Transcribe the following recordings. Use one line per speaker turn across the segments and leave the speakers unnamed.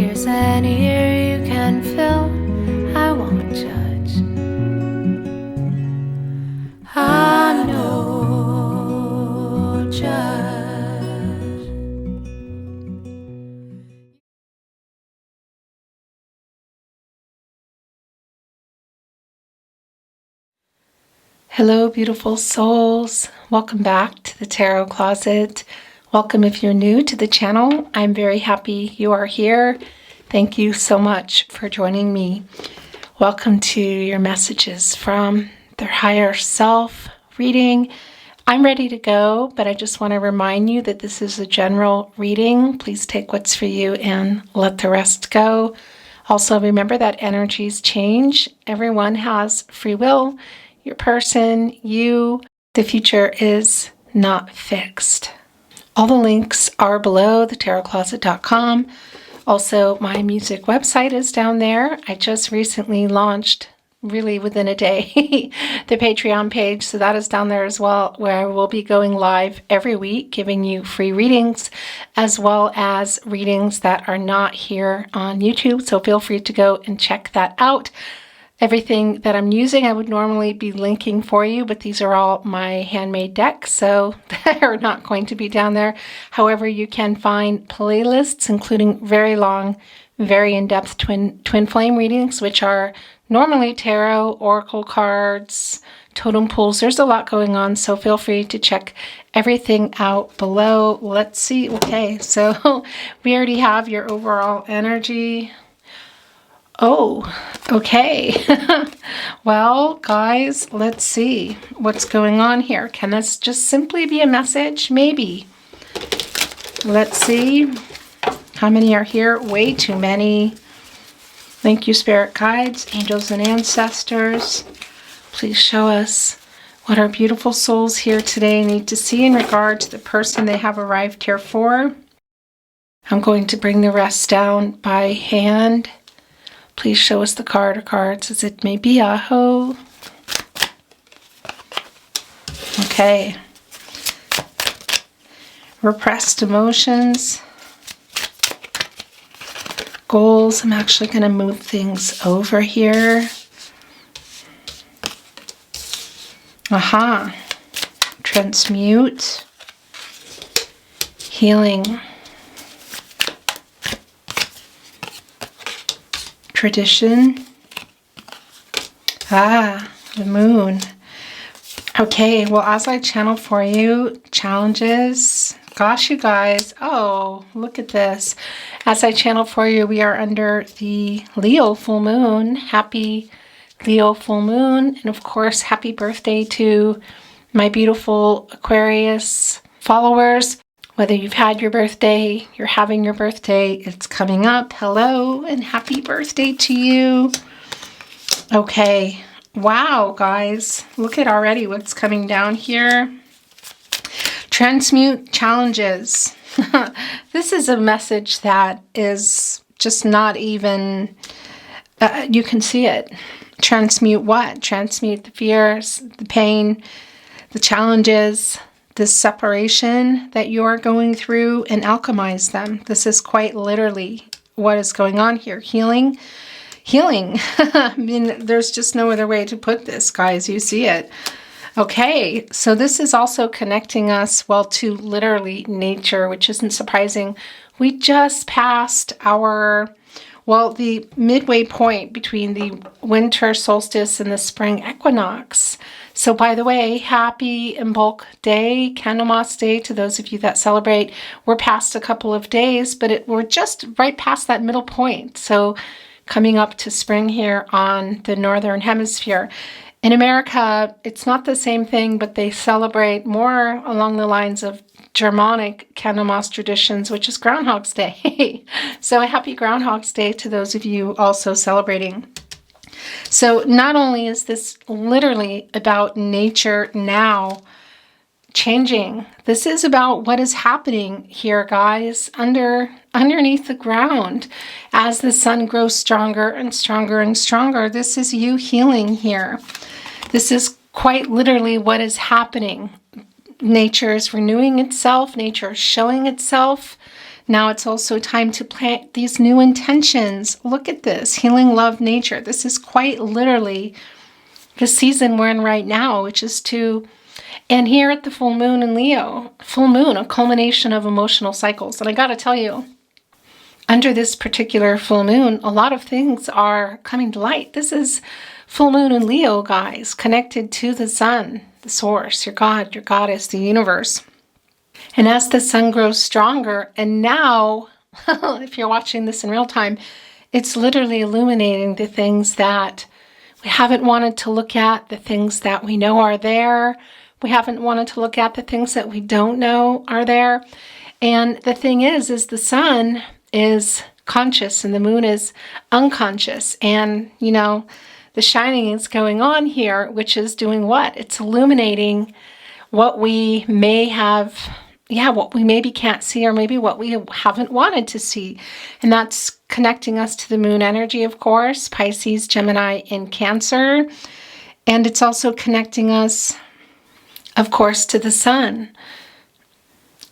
Here's an ear you can fill, I won't judge. I'm no judge. Hello, beautiful souls. Welcome back to the Tarot Closet. Welcome if you're new to the channel. I'm very happy you are here. Thank you so much for joining me. Welcome to your messages from their higher self reading. I'm ready to go, but I just want to remind you that this is a general reading. Please take what's for you and let the rest go. Also, remember that energies change. Everyone has free will. Your person, you, the future is not fixed. All the links are below, thetarotcloset.com. Also, my music website is down there. I just recently launched, really within a day, the Patreon page. So that is down there as well, where I will be going live every week, giving you free readings, as well as readings that are not here on YouTube. So feel free to go and check that out. Everything that I'm using, I would normally be linking for you, but these are all my handmade decks, so they're not going to be down there. However, you can find playlists, including very long, very in-depth twin flame readings, which are normally tarot, oracle cards, totem pools. There's a lot going on, so feel free to check everything out below. Let's see. Okay, so we already have your overall energy. Oh, okay. Well, guys, let's see what's going on here. Can this just simply be a message? Maybe. Let's see. How many are here? Way too many. Thank you, spirit guides, angels, and ancestors. Please show us what our beautiful souls here today need to see in regard to the person they have arrived here for. I'm going to bring the rest down by hand. Please show us the card or cards as it may be. Aho. Okay. Repressed emotions. Goals. I'm actually going to move things over here. Aha. Transmute. Healing. Tradition. The moon. Okay, well, as I channel for you, challenges. Gosh, you guys. Oh, look at this. As I channel for you, we are under the Leo full moon. Happy Leo full moon. And of course, happy birthday to my beautiful Aquarius followers. Whether you've had your birthday, you're having your birthday, it's coming up. Hello and happy birthday to you. Okay. Wow, guys. Look at already what's coming down here. Transmute challenges. This is a message that is just not even, you can see it. Transmute what? Transmute the fears, the pain, the challenges, this separation that you are going through, and alchemize them. This is quite literally what is going on here. Healing. I mean, there's just no other way to put this, guys. You see it. Okay, so this is also connecting us, well, to literally nature, which isn't surprising. We just passed our, well, the midway point between the winter solstice and the spring equinox. So by the way, happy Imbolc Day, Candlemas Day to those of you that celebrate. We're past a couple of days, but we're just right past that middle point. So coming up to spring here on the Northern Hemisphere. In America, it's not the same thing, but they celebrate more along the lines of Germanic Candlemas traditions, which is Groundhog's Day. So a happy Groundhog's Day to those of you also celebrating. So not only is this literally about nature now changing, this is about what is happening here, guys, underneath the ground. As the sun grows stronger and stronger and stronger, this is you healing here. This is quite literally what is happening. Nature is renewing itself. Nature is showing itself. Now it's also time to plant these new intentions. Look at this, healing, love, nature. This is quite literally the season we're in right now, which is to, and here at the full moon in Leo, full moon, a culmination of emotional cycles. And I got to tell you, under this particular full moon, a lot of things are coming to light. This is full moon in Leo, guys, connected to the sun, the source, your God, your goddess, the universe. And as the sun grows stronger, and now, if you're watching this in real time, it's literally illuminating the things that we haven't wanted to look at, the things that we know are there. We haven't wanted to look at the things that we don't know are there. And the thing is the sun is conscious and the moon is unconscious. And, you know, the shining is going on here, which is doing what? It's illuminating what we may have, what we maybe can't see, or maybe what we haven't wanted to see. And that's connecting us to the moon energy, of course, Pisces, Gemini, and Cancer. And it's also connecting us, of course, to the sun.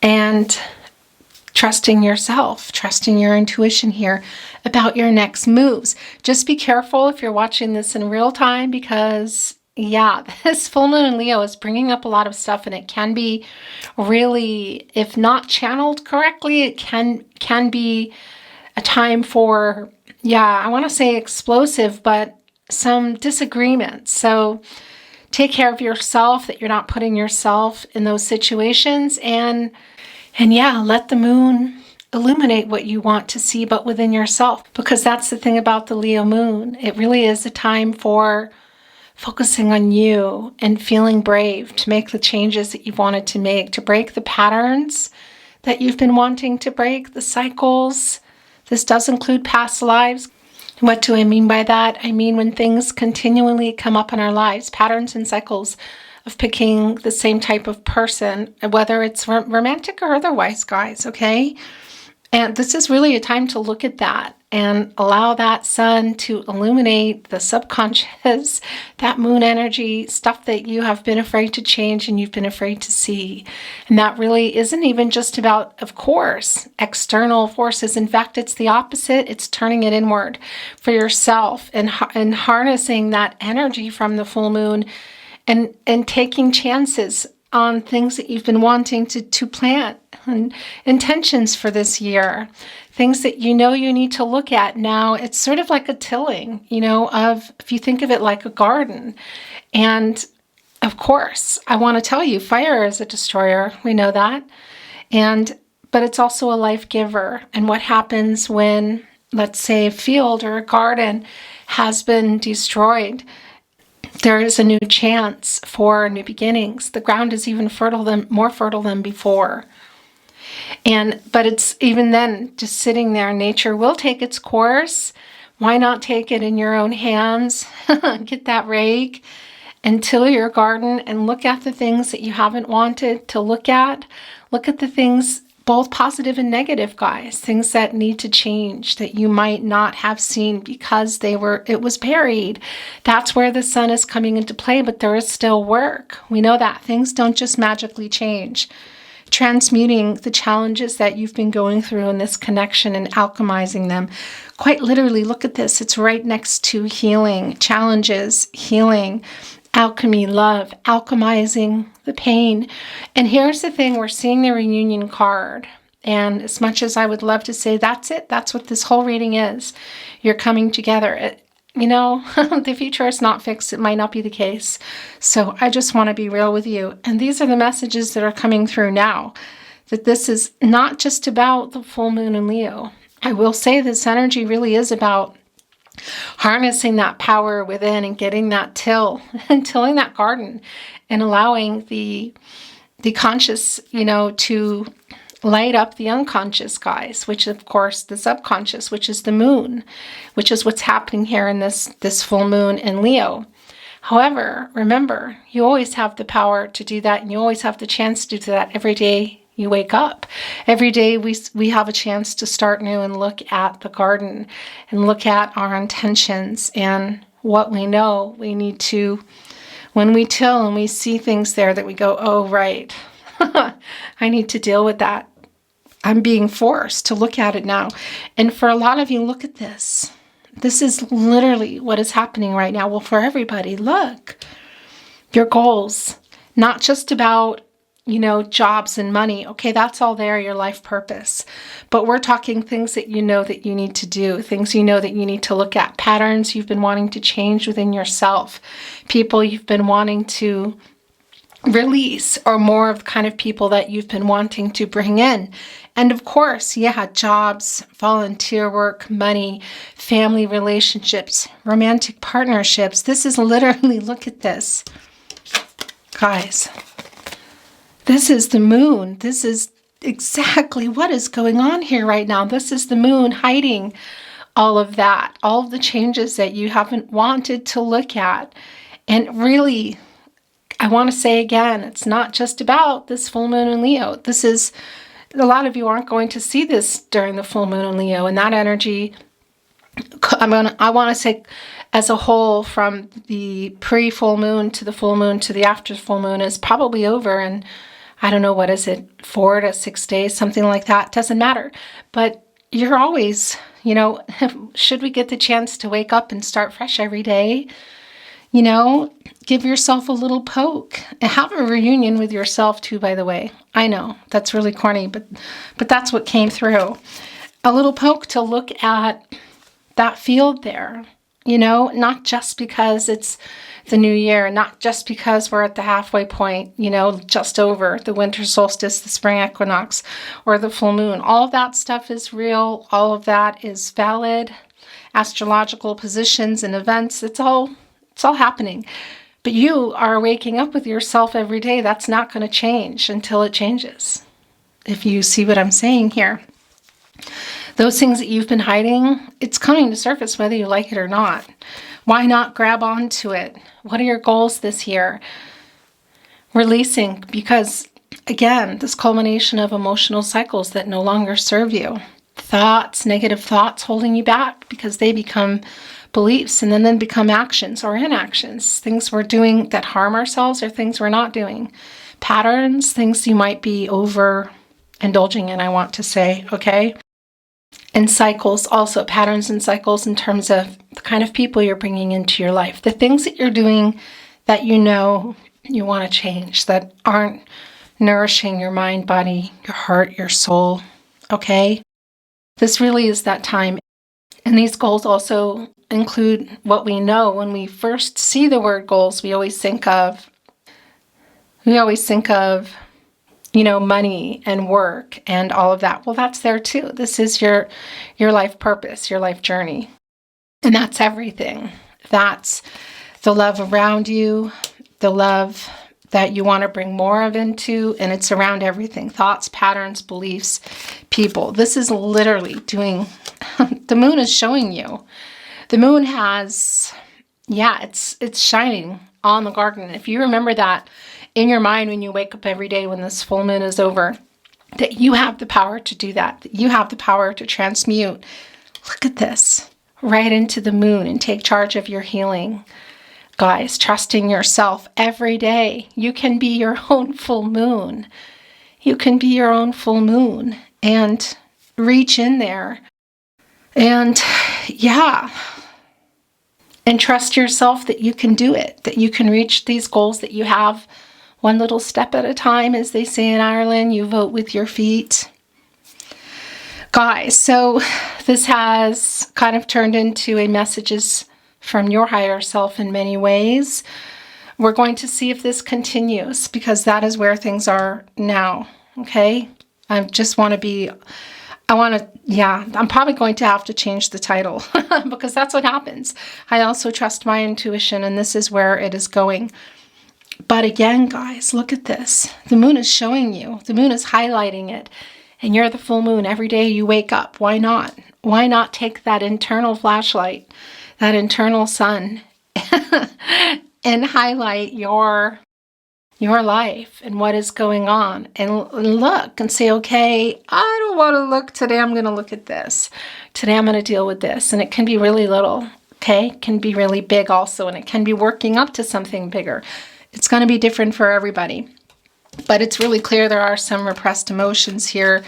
And trusting yourself, trusting your intuition here about your next moves. Just be careful if you're watching this in real time, because this full moon in Leo is bringing up a lot of stuff, and it can be really, if not channeled correctly, it can be a time for, I want to say explosive, but some disagreements. So take care of yourself, that you're not putting yourself in those situations, and let the moon illuminate what you want to see, but within yourself, because that's the thing about the Leo moon. It really is a time for focusing on you and feeling brave to make the changes that you've wanted to make, to break the patterns that you've been wanting to break, the cycles. This does include past lives. What do I mean by that? I mean when things continually come up in our lives, patterns and cycles of picking the same type of person, whether it's romantic or otherwise, guys, okay? And this is really a time to look at that and allow that sun to illuminate the subconscious, that moon energy, stuff that you have been afraid to change and you've been afraid to see. And that really isn't even just about, of course, external forces. In fact, it's the opposite. It's turning it inward for yourself and harnessing that energy from the full moon and taking chances on things that you've been wanting to plant and intentions for this year, things that you know you need to look at now. It's sort of like a tilling, of, if you think of it like a garden. And of course, I want to tell you, fire is a destroyer. We know that. But it's also a life giver. And what happens when, let's say, a field or a garden has been destroyed? There is a new chance for new beginnings. The ground is even more fertile than before. But it's even then just sitting there. Nature will take its course. Why not take it in your own hands? Get that rake and till your garden and look at the things that you haven't wanted to look at. Look at the things, both positive and negative, guys, things that need to change that you might not have seen because it was buried. That's where the sun is coming into play, but there is still work. We know that things don't just magically change. Transmuting the challenges that you've been going through in this connection and alchemizing them. Quite literally, look at this. It's right next to healing, challenges, healing, alchemy, love, alchemizing the pain. And here's the thing, we're seeing the reunion card. And as much as I would love to say that's it, that's what this whole reading is. You're coming together. The future is not fixed. It might not be the case. So I just want to be real with you. And these are the messages that are coming through now. That this is not just about the full moon in Leo. I will say this energy really is about harnessing that power within and getting that and tilling that garden and allowing the conscious, to light up the unconscious, guys, which of course the subconscious, which is the moon, which is what's happening here in this full moon in Leo. However, remember, you always have the power to do that, and you always have the chance to do that every day you wake up. Every day we have a chance to start new and look at the garden and look at our intentions and what we know we need to, when we till and we see things there that we go, oh, right, I need to deal with that. I'm being forced to look at it now. And for a lot of you, look at this. This is literally what is happening right now. Well, for everybody, look, your goals, not just about, jobs and money. Okay, that's all there, your life purpose. But we're talking things that you know that you need to do, things you know that you need to look at, patterns you've been wanting to change within yourself, people you've been wanting to release, or more of the kind of people that you've been wanting to bring in. And of course, jobs, volunteer work, money, family relationships, romantic partnerships. This is literally, look at this. Guys, this is the moon. This is exactly what is going on here right now. This is the moon hiding all of that, all of the changes that you haven't wanted to look at. And really, I want to say again, it's not just about this full moon in Leo. This is, a lot of you aren't going to see this during the full moon in Leo, and that energy, I want to say as a whole, from the pre-full moon to the full moon to the after full moon, is probably over. And I don't know, what is it, 4 to 6 days, something like that. Doesn't matter. But you're always, should we get the chance to wake up and start fresh every day, give yourself a little poke and have a reunion with yourself too, by the way. I know that's really corny, but that's what came through. A little poke to look at that field there, not just because it's the new year, not just because we're at the halfway point, just over the winter solstice, the spring equinox, or the full moon. All of that stuff is real. All of that is valid. Astrological positions and events, it's all happening. But you are waking up with yourself every day. That's not going to change until it changes. If you see what I'm saying here. Those things that you've been hiding, it's coming to surface whether you like it or not. Why not grab onto it? What are your goals this year? Releasing, because again, this culmination of emotional cycles that no longer serve you. Thoughts, negative thoughts holding you back because they become beliefs and then become actions or inactions. Things we're doing that harm ourselves or things we're not doing. Patterns, things you might be over indulging in, I want to say, okay? And cycles, also patterns and cycles in terms of the kind of people you're bringing into your life. The things that you're doing that you want to change, that aren't nourishing your mind, body, your heart, your soul, okay? This really is that time. And these goals also include what we know. When we first see the word goals, we always think of money and work and all of that. Well, that's there too. This is your life purpose, your life journey. And that's everything. That's the love around you, the love that you want to bring more of into, and it's around everything. Thoughts, patterns, beliefs, people. This is literally doing, the moon is showing you. The moon has, it's shining on the garden. If you remember that in your mind when you wake up every day when this full moon is over, that you have the power to do that you have the power to transmute. Look at this, right into the moon and take charge of your healing. Guys, trusting yourself every day. You can be your own full moon. You can be your own full moon and reach in there. And and trust yourself that you can do it, that you can reach these goals that you have one little step at a time, as they say in Ireland. You vote with your feet. Guys, so this has kind of turned into a messages from your higher self in many ways. We're going to see if this continues, because that is where things are now, okay? I'm probably going to have to change the title because that's what happens. I also trust my intuition, and this is where it is going. But again, guys, look at this. The moon is showing you. The moon is highlighting it. And you're the full moon. Every day you wake up. Why not? Why not take that internal flashlight, that internal sun, and highlight your life and what is going on, and look and say, okay, I don't want to look today. I'm going to look at this. Today I'm going to deal with this. And it can be really little, okay? It can be really big also, and it can be working up to something bigger. It's going to be different for everybody. But it's really clear there are some repressed emotions here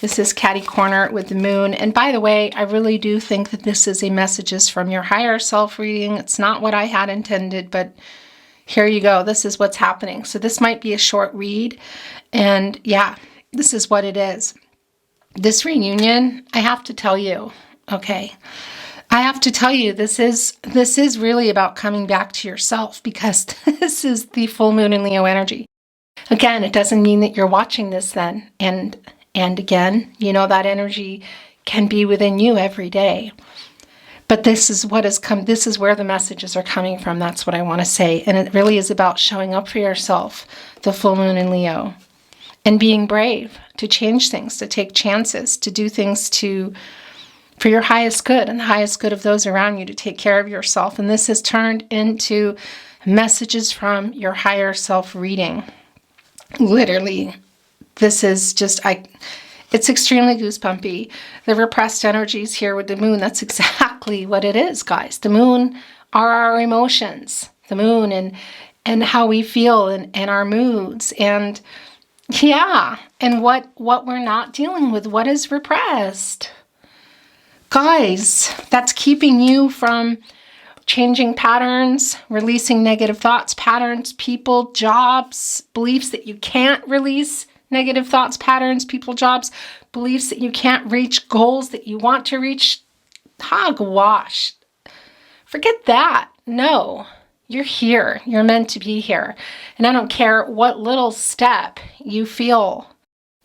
This is Catty Corner with the moon. And by the way, I really do think that this is a messages from your higher self reading. It's not what I had intended, but here you go. This is what's happening. So this might be a short read. And yeah, this is what it is. This reunion, I have to tell you, okay, I have to tell you, this is really about coming back to yourself, because this is the full moon in Leo energy. Again, it doesn't mean that you're watching this then. And again, you know, that energy can be within you every day. But this is what has come. This is where the messages are coming from. That's what I want to say. And it really is about showing up for yourself, the full moon in Leo, and being brave to change things, to take chances, to do things for your highest good and the highest good of those around you, to take care of yourself. And this has turned into messages from your higher self reading. Literally, this is just, it's extremely goosebumpy. The repressed energies here with the moon, that's exactly what it is, guys. The moon are our emotions. The moon and how we feel and our moods. And yeah, and what we're not dealing with, what is repressed. Guys, that's keeping you from changing patterns, releasing negative thoughts, patterns, people, jobs, beliefs that you can't release negative thoughts, patterns, people, jobs, beliefs that you can't reach, goals that you want to reach. Hogwash. Forget that. No, you're here. You're meant to be here. And I don't care what little step you feel,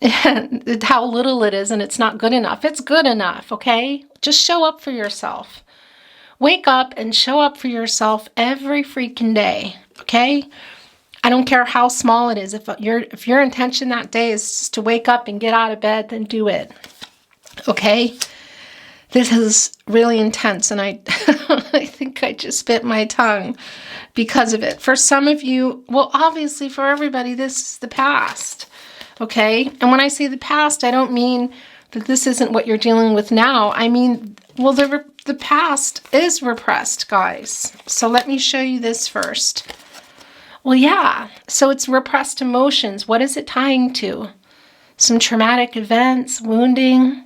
how little it is, and it's not good enough. It's good enough, okay? Just show up for yourself. Wake up and show up for yourself every freaking day, okay? I don't care how small it is. If your intention that day is just to wake up and get out of bed, then do it, okay? This is really intense, and I think I just bit my tongue because of it. For some of you, well, obviously for everybody, this is the past, okay? And when I say the past, I don't mean that this isn't what you're dealing with now. I mean, well, the past is repressed, guys. So let me show you this first. Well, yeah, so it's repressed emotions. What is it tying to? Some traumatic events, wounding.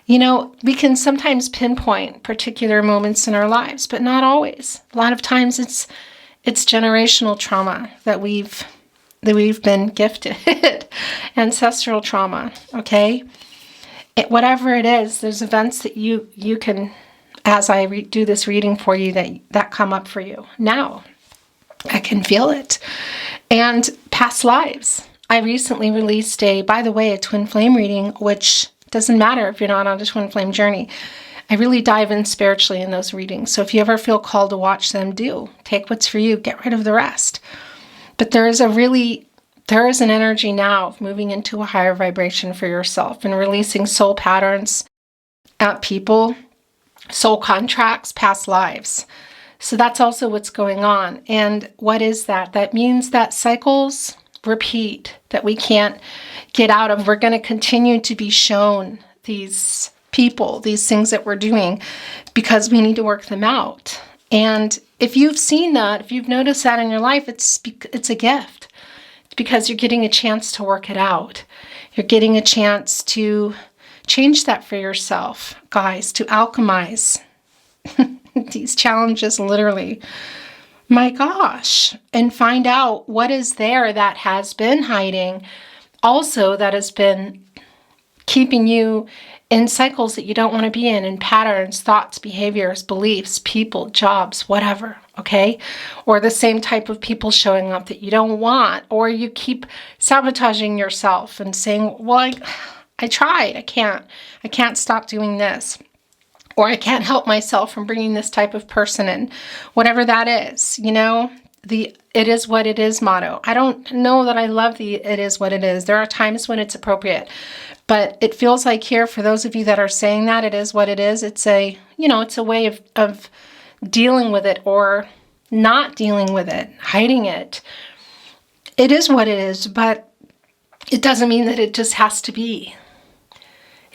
You know, we can sometimes pinpoint particular moments in our lives, but not always. A lot of times it's generational trauma that we've been gifted, ancestral trauma, okay? Whatever it is, there's events that you can, as I do this reading for you, that come up for you now. I can feel it. And past lives. I recently released by the way, a twin flame reading, which doesn't matter if you're not on a twin flame journey. I really dive in spiritually in those readings. So if you ever feel called to watch them, do. Take what's for you. Get rid of the rest. But there is an energy now of moving into a higher vibration for yourself and releasing soul patterns at people, soul contracts, past lives. So that's also what's going on. And what is that? That means that cycles repeat, that we can't get out of. We're going to continue to be shown these people, these things that we're doing, because we need to work them out. And if you've seen that, if you've noticed that in your life, it's a gift. It's because you're getting a chance to work it out. You're getting a chance to change that for yourself, guys, to alchemize these challenges, literally. My gosh. And find out what is there that has been hiding. Also, that has been keeping you in cycles that you don't want to be in patterns, thoughts, behaviors, beliefs, people, jobs, whatever, okay? Or the same type of people showing up that you don't want, or you keep sabotaging yourself and saying, well, I tried, I can't stop doing this. Or I can't help myself from bringing this type of person in. Whatever that is, you know, the it is what it is motto. I don't know that I love the it is what it is. There are times when it's appropriate. But it feels like here, for those of you that are saying that it is what it is, it's a way of dealing with it or not dealing with it, hiding it. It is what it is, but it doesn't mean that it just has to be.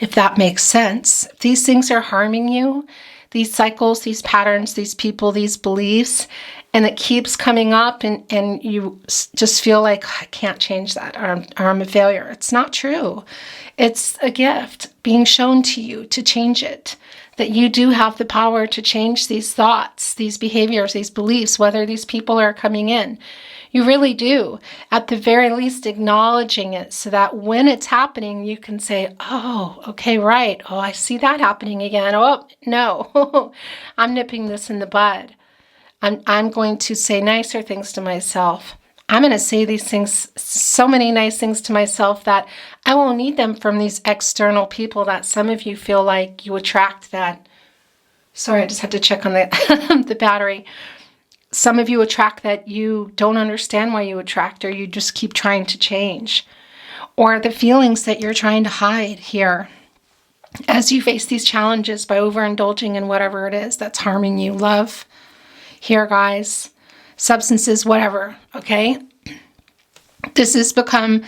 If that makes sense. If these things are harming you, these cycles, these patterns, these people, these beliefs, and it keeps coming up, and you just feel like, I can't change that, or I'm a failure. It's not true. It's a gift being shown to you to change it, that you do have the power to change these thoughts, these behaviors, these beliefs, whether these people are coming in. You really do. At the very least, acknowledging it so that when it's happening, you can say, oh, okay, right. Oh, I see that happening again. Oh, no, I'm nipping this in the bud. I'm going to say nicer things to myself. I'm going to say these things, so many nice things to myself, that I won't need them from these external people that some of you feel like you attract that. Sorry, I just had to check on the, the battery. Some of you attract that you don't understand why you attract, or you just keep trying to change. Or the feelings that you're trying to hide here as you face these challenges by overindulging in whatever it is that's harming you. Love, here, guys, substances, whatever, okay? This has become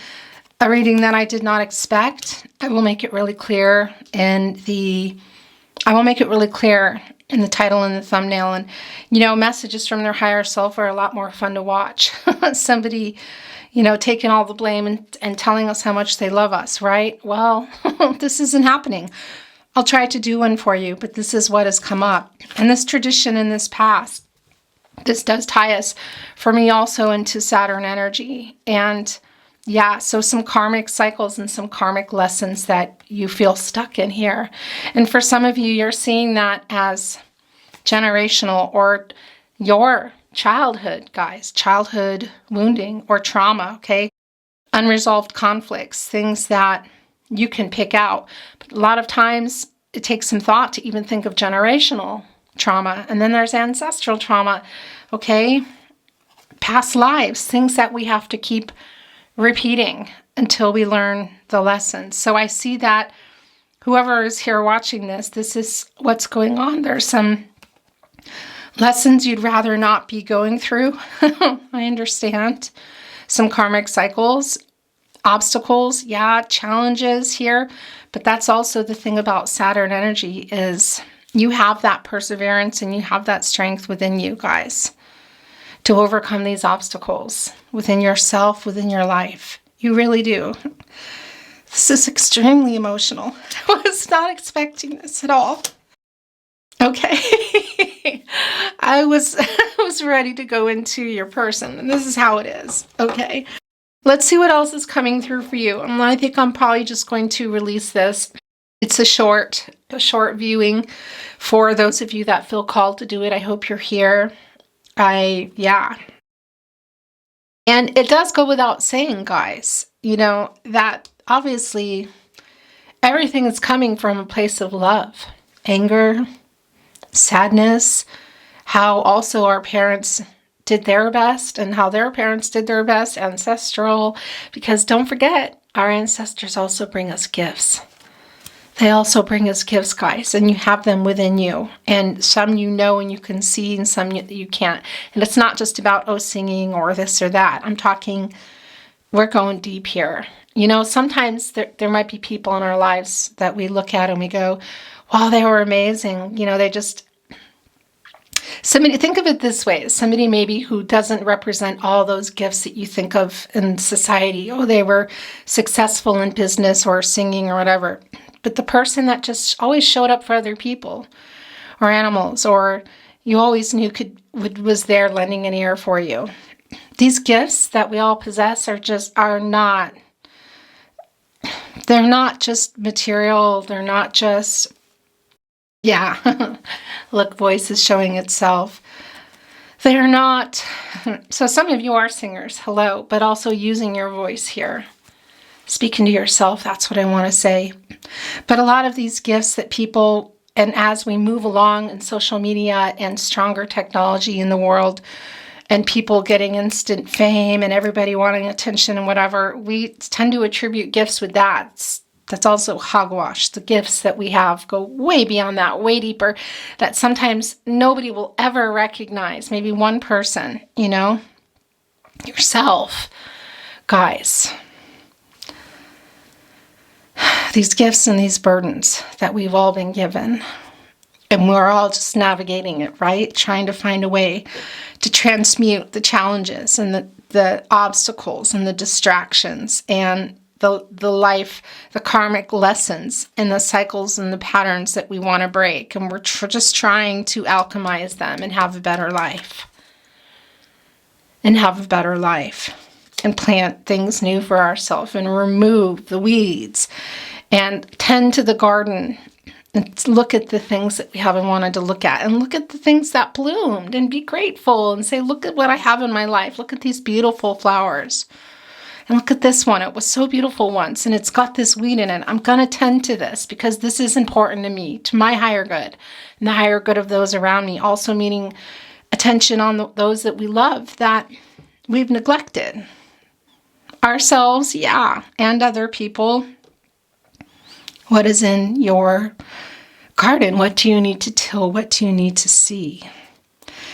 a reading that I did not expect. I will make it really clear in the title and the thumbnail. And, messages from their higher self are a lot more fun to watch. Somebody, taking all the blame and telling us how much they love us, right? Well, this isn't happening. I'll try to do one for you, but this is what has come up. And this tradition in this past, this does tie us, for me, also into Saturn energy. And yeah, so some karmic cycles and some karmic lessons that you feel stuck in here. And for some of you, you're seeing that as generational, or your childhood, guys, childhood wounding or trauma, okay? Unresolved conflicts, things that you can pick out. But a lot of times it takes some thought to even think of generational trauma. And then there's ancestral trauma, okay? Past lives, things that we have to keep repeating until we learn the lessons. So I see that whoever is here watching this is what's going on. There's some lessons you'd rather not be going through. I understand. Some karmic cycles, obstacles, yeah, challenges here. But that's also the thing about Saturn energy, is you have that perseverance and you have that strength within you, guys, to overcome these obstacles within yourself, within your life. You really do. This is extremely emotional. I was not expecting this at all. Okay. I was ready to go into your person, and this is how it is. Okay. Let's see what else is coming through for you. And I think I'm probably just going to release this. It's a short viewing for those of you that feel called to do it. I hope you're here. Yeah. And it does go without saying, guys, that obviously everything is coming from a place of love, anger, sadness, how also our parents did their best and how their parents did their best, ancestral, because don't forget, our ancestors also bring us gifts. They also bring us gifts, guys, and you have them within you. And some and you can see, and some you can't. And it's not just about, singing or this or that. I'm talking, we're going deep here. Sometimes there might be people in our lives that we look at and we go, wow, they were amazing. Somebody, think of it this way, somebody maybe who doesn't represent all those gifts that you think of in society. Oh, they were successful in business or singing or whatever. But the person that just always showed up for other people or animals, or you always knew was there lending an ear for you. These gifts that we all possess are not just material. They're not just, yeah, look, voice is showing itself. They're not, so some of you are singers, hello, but also using your voice here. Speaking to yourself, that's what I want to say. But a lot of these gifts that people, and as we move along in social media and stronger technology in the world, and people getting instant fame and everybody wanting attention and whatever, we tend to attribute gifts with that. That's also hogwash. The gifts that we have go way beyond that, way deeper, that sometimes nobody will ever recognize. Maybe one person, yourself. Guys, these gifts and these burdens that we've all been given And we're all just navigating it, right? Trying to find a way to transmute the challenges and the obstacles and the distractions and the karmic lessons and the cycles and the patterns that we want to break. And we're just trying to alchemize them and have a better life. And plant things new for ourselves and remove the weeds and tend to the garden and look at the things that we haven't wanted to look at and look at the things that bloomed and be grateful and say, look at what I have in my life. Look at these beautiful flowers. And look at this one. It was so beautiful once and it's got this weed in it. I'm going to tend to this because this is important to me, to my higher good and the higher good of those around me. Also meaning attention on those that we love that we've neglected. Ourselves, yeah, and other people. What is in your garden? What do you need to till? What do you need to see?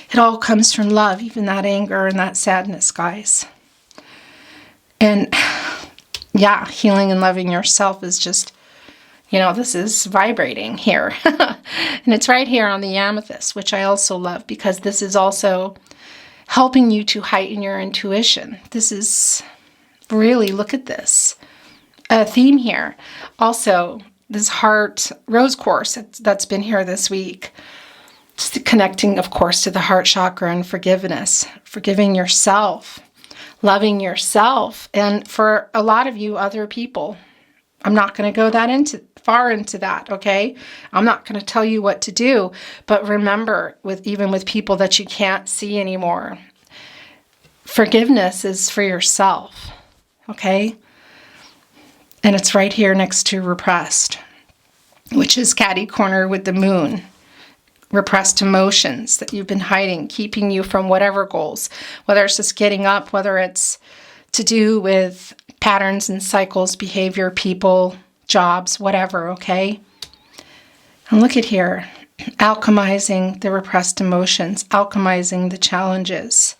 It all comes from love, even that anger and that sadness, guys. And yeah, healing and loving yourself is just, this is vibrating here. And it's right here on the amethyst, which I also love because this is also helping you to heighten your intuition. This is really, look at this. A theme here. Also, this heart rose quartz that's been here this week. Just connecting, of course, to the heart chakra and forgiveness. Forgiving yourself. Loving yourself. And for a lot of you other people, I'm not going to go far into that, okay? I'm not going to tell you what to do. But remember, even with people that you can't see anymore, forgiveness is for yourself, okay? And it's right here next to repressed, which is catty corner with the moon. Repressed emotions that you've been hiding, keeping you from whatever goals, whether it's just getting up, whether it's to do with patterns and cycles, behavior, people, jobs, whatever, okay? And look at here, alchemizing the repressed emotions, alchemizing the challenges.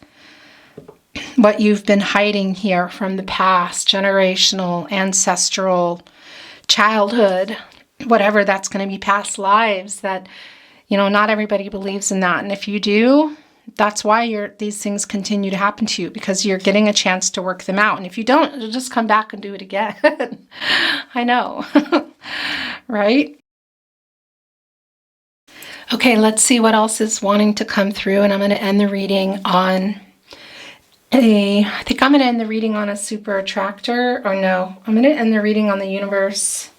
What you've been hiding here from the past, generational, ancestral, childhood, whatever that's going to be, past lives that, not everybody believes in that. And if you do, that's why these things continue to happen to you, because you're getting a chance to work them out. And if you don't, it'll just come back and do it again. I know, right? Okay, let's see what else is wanting to come through. And I'm going to end the reading on I think I'm going to end the reading on a super attractor, or no, I'm going to end the reading on the universe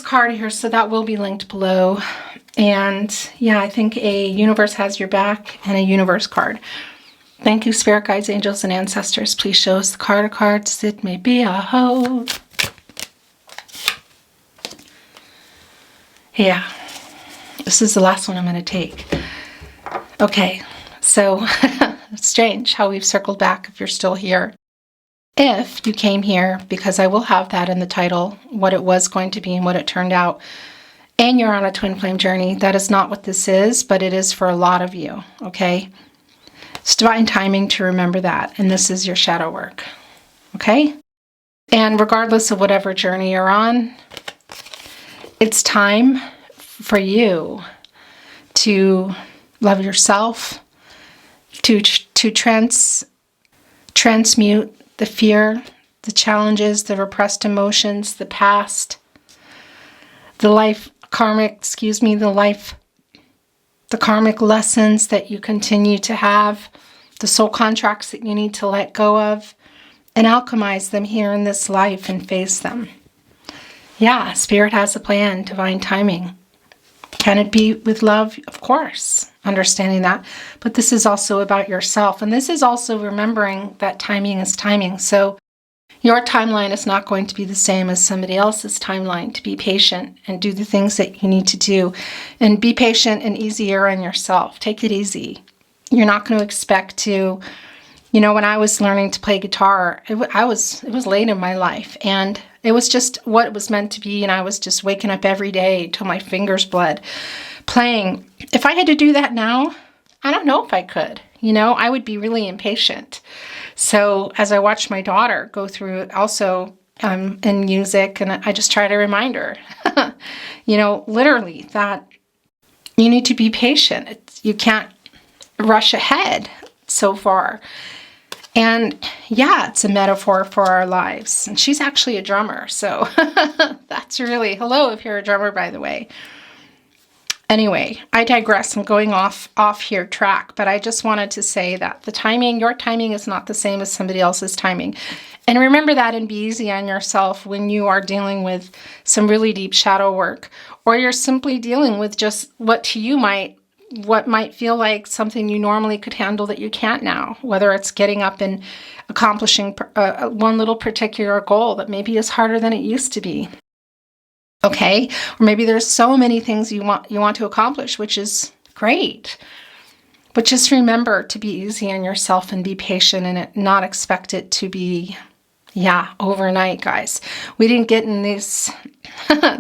card here, so that will be linked below. And yeah, I think a universe has your back and a universe card. Thank you, spirit guides, angels, and ancestors. Please show us the card of cards. It may be a hoe. Yeah, this is the last one I'm going to take. Okay, so it's strange how we've circled back if you're still here. If you came here, because I will have that in the title, what it was going to be and what it turned out, and you're on a twin flame journey, that is not what this is, but it is for a lot of you, okay? It's divine timing to remember that, and this is your shadow work, okay? And regardless of whatever journey you're on, it's time for you to love yourself, to transmute the fear, the challenges, the repressed emotions, the past, the karmic lessons that you continue to have, the soul contracts that you need to let go of, and alchemize them here in this life and face them. Yeah, Spirit has a plan, divine timing. Can it be with love? Of course, understanding that. But this is also about yourself. And this is also remembering that timing is timing. So your timeline is not going to be the same as somebody else's timeline. To be patient and do the things that you need to do. And be patient and easier on yourself. Take it easy. You're not going to expect to, when I was learning to play guitar, it was late in my life. And it was just what it was meant to be, and I was just waking up every day till my fingers bled, playing. If I had to do that now, I don't know if I could. I would be really impatient. So as I watched my daughter go through it also in music, and I just try to remind her, literally that you need to be patient. You can't rush ahead so far. And yeah, it's a metaphor for our lives. And she's actually a drummer, so that's really, hello if you're a drummer, by the way. Anyway, I digress. I'm going off here track, but I just wanted to say that the timing, your timing is not the same as somebody else's timing. And remember that, and be easy on yourself when you are dealing with some really deep shadow work, or you're simply dealing with just what to you what might feel like something you normally could handle that you can't now, whether it's getting up and accomplishing one little particular goal that maybe is harder than it used to be. Okay, or maybe there's so many things you want to accomplish, which is great. But just remember to be easy on yourself and be patient and not expect it to be, overnight, guys. We didn't get in these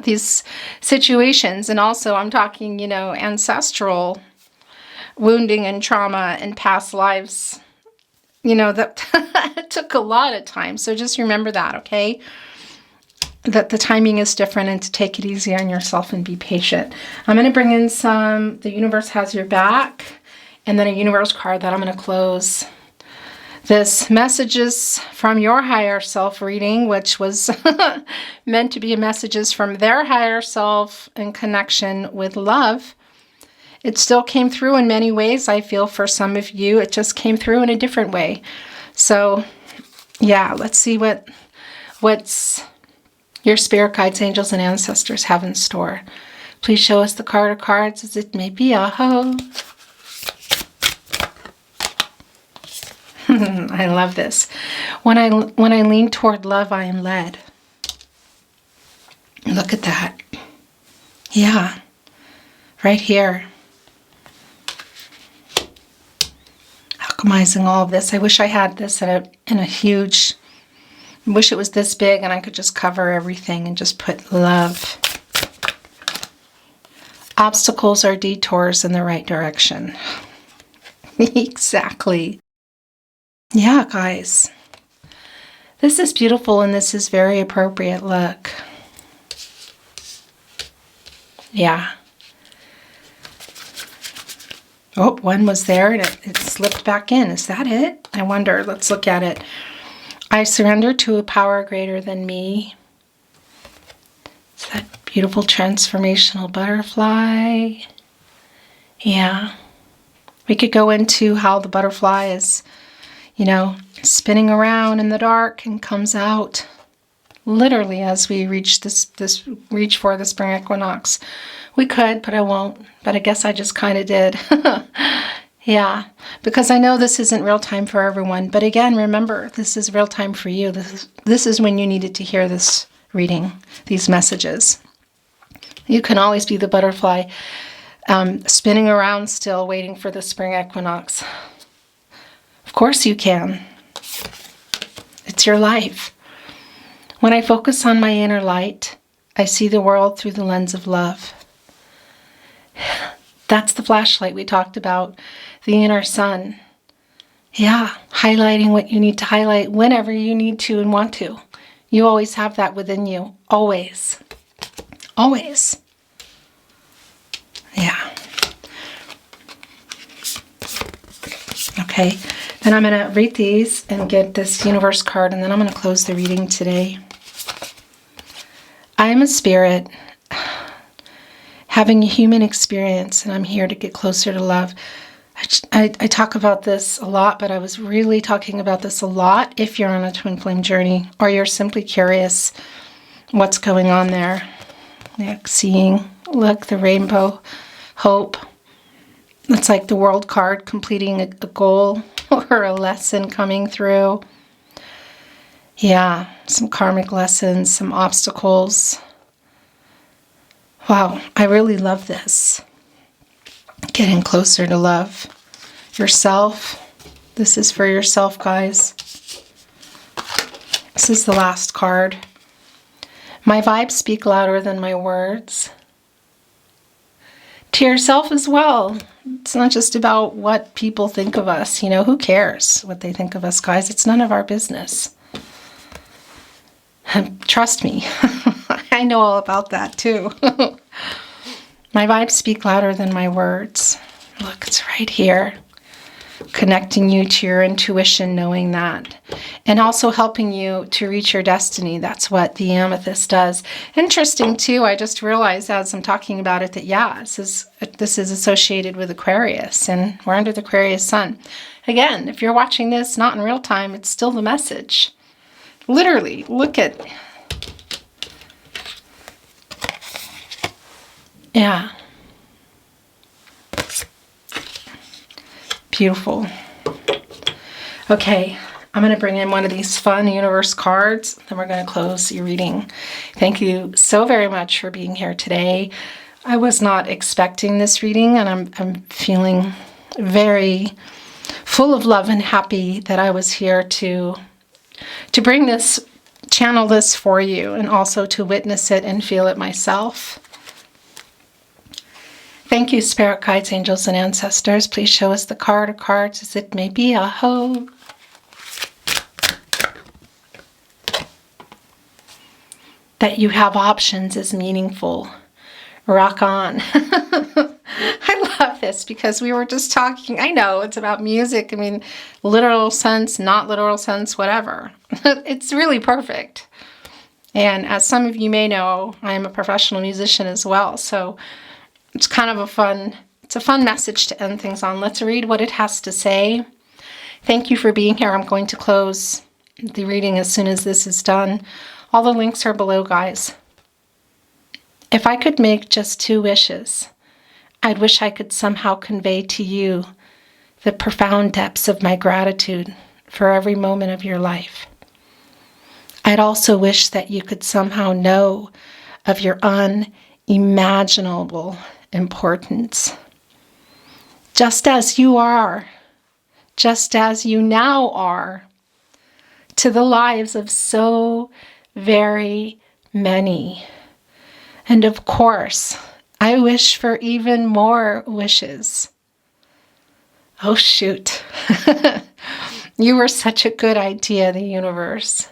these situations, and also I'm talking, ancestral wounding and trauma and past lives. That took a lot of time. So just remember that, okay? That the timing is different, and to take it easy on yourself and be patient. I'm going to bring in the universe has your back, and then a universe card that I'm going to close. This messages from your higher self reading, which was meant to be messages from their higher self in connection with love. It still came through in many ways. I feel for some of you, it just came through in a different way. So yeah, let's see what's your spirit guides, angels, and ancestors have in store. Please show us the card or cards as it may be. I love this. When I lean toward love, I am led. Look at that. Yeah, right here. Alchemizing all of this. I wish I had this in a huge. I wish it was this big and I could just cover everything and just put love. Obstacles are detours in the right direction. Exactly. Yeah, guys. This is beautiful, and this is very appropriate. Look. Yeah. Oh, one was there and it slipped back in. Is that it? I wonder. Let's look at it. I surrender to a power greater than me. It's that beautiful transformational butterfly. Yeah. We could go into how the butterfly is, spinning around in the dark and comes out literally as we reach reach for the spring equinox. We could, but I won't. But I guess I just kind of did. Yeah, because I know this isn't real time for everyone. But again, remember, this is real time for you. This is when you needed to hear this reading, these messages. You can always be the butterfly, spinning around still, waiting for the spring equinox. Of course you can. It's your life. When I focus on my inner light, I see the world through the lens of love. That's the flashlight we talked about, the inner sun. Yeah, highlighting what you need to highlight whenever you need to and want to. You always have that within you. Always. Always. Yeah. Okay, then I'm going to read these and get this universe card, and then I'm going to close the reading today. I am a spirit having a human experience, and I'm here to get closer to love. I talk about this a lot, but I was really talking about this a lot if you're on a twin flame journey or you're simply curious what's going on there. Like seeing, look, the rainbow, hope. It's like the world card completing a goal or a lesson coming through. Yeah, some karmic lessons, some obstacles. Wow, I really love this. Getting closer to love. Yourself. This is for yourself, guys. This is the last card. My vibes speak louder than my words. To yourself as well. It's not just about what people think of us. Who cares what they think of us, guys? It's none of our business. Trust me. I know all about that too. My vibes speak louder than my words. Look, it's right here. Connecting you to your intuition, knowing that. And also helping you to reach your destiny. That's what the amethyst does. Interesting too, I just realized as I'm talking about it that yeah, this is associated with Aquarius, and we're under the Aquarius sun. Again, if you're watching this not in real time, it's still the message. Literally, look at... Yeah. Beautiful. Okay, I'm going to bring in one of these fun universe cards, then we're going to close your reading. Thank you so very much for being here today. I was not expecting this reading, and I'm feeling very full of love and happy that I was here to bring this, channel this for you, and also to witness it and feel it myself. Thank you, spirit guides, angels, and ancestors. Please show us the card or cards as it may be. Aho. That you have options is meaningful. Rock on. I love this because we were just talking. I know it's about music. I mean, literal sense, not literal sense, whatever. It's really perfect. And as some of you may know, I am a professional musician as well. So it's kind of a fun message to end things on. Let's read what it has to say. Thank you for being here. I'm going to close the reading as soon as this is done. All the links are below, guys. If I could make just 2 wishes, I'd wish I could somehow convey to you the profound depths of my gratitude for every moment of your life. I'd also wish that you could somehow know of your unimaginable importance. Just as you are, just as you now are, to the lives of so very many. And of course, I wish for even more wishes. Oh shoot. You were such a good idea, the universe.